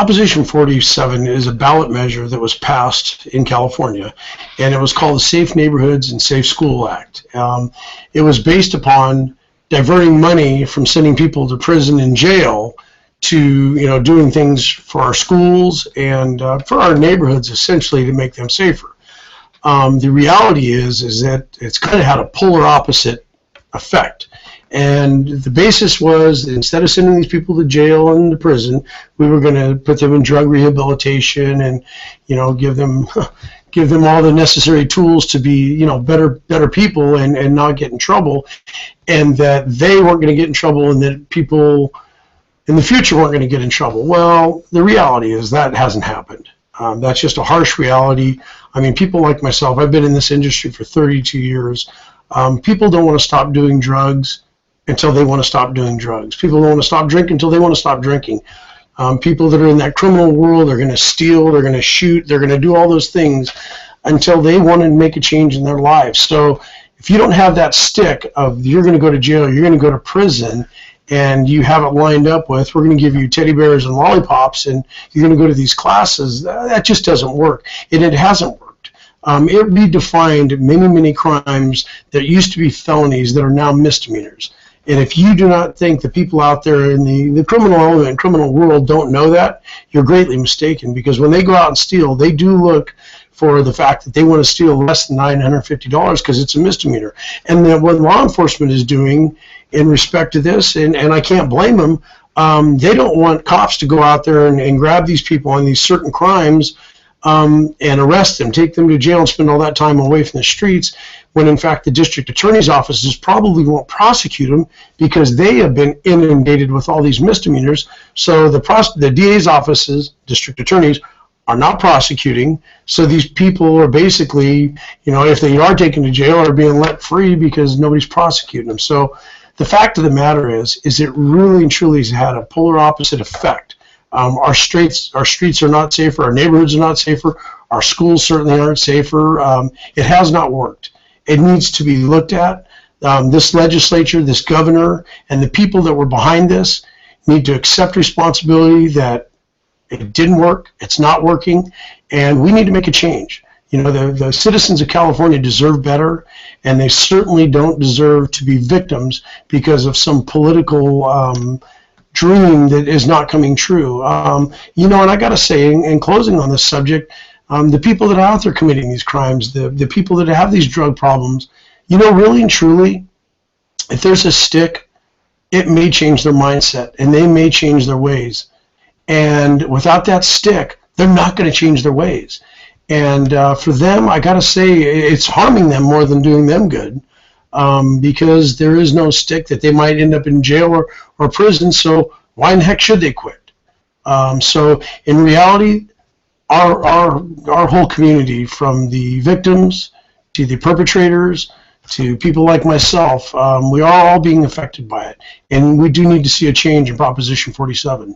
Proposition 47 is a ballot measure that was passed in California, and it was called the Safe Neighborhoods and Safe School Act. It was based upon diverting money from sending people to prison and jail to, doing things for our schools and for our neighborhoods, essentially to make them safer. The reality is that it's kind of had a polar opposite effect. And the basis was that instead of sending these people to jail and to prison, we were going to put them in drug rehabilitation and, give them all the necessary tools to be, better people and not get in trouble, and that they weren't going to get in trouble and that people in the future weren't going to get in trouble. Well, the reality is that hasn't happened. That's just a harsh reality. I mean, people like myself, I've been in this industry for 32 years. People don't want to stop doing drugs until they want to stop doing drugs. People don't want to stop drinking until they want to stop drinking. People that are in that criminal world are going to steal, they're going to shoot, they're going to do all those things until they want to make a change in their lives. So if you don't have that stick of you're going to go to jail, you're going to go to prison, and you have it lined up with we're going to give you teddy bears and lollipops and you're going to go to these classes, that just doesn't work. And it hasn't worked. It redefined many crimes that used to be felonies that are now misdemeanors. And if you do not think the people out there in the criminal element and criminal world don't know that, you're greatly mistaken, because when they go out and steal, they do look for the fact that they want to steal less than $950 because it's a misdemeanor. And then what law enforcement is doing in respect to this, and I can't blame them, they don't want cops to go out there and grab these people on these certain crimes and arrest them, take them to jail and spend all that time away from the streets, when in fact the district attorney's offices probably won't prosecute them because they have been inundated with all these misdemeanors. So the DA's offices, district attorneys, are not prosecuting. So these people are basically, if they are taken to jail, are being let free because nobody's prosecuting them. So the fact of the matter is it really and truly has had a polar opposite effect. Our streets are not safer. Our neighborhoods are not safer. Our schools certainly aren't safer. It has not worked. It needs to be looked at. This legislature, this governor, and the people that were behind this need to accept responsibility that it didn't work, it's not working, and we need to make a change. The citizens of California deserve better, and they certainly don't deserve to be victims because of some political dream that is not coming true. And I got to say, in closing on this subject, the people that are out there committing these crimes, the people that have these drug problems, really and truly, if there's a stick, it may change their mindset and they may change their ways. And without that stick, they're not going to change their ways. And for them, I got to say, it's harming them more than doing them good, because there is no stick that they might end up in jail or prison. So why in the heck should they quit? So in reality, our whole community, from the victims to the perpetrators to people like myself, we are all being affected by it. And we do need to see a change in Proposition 47.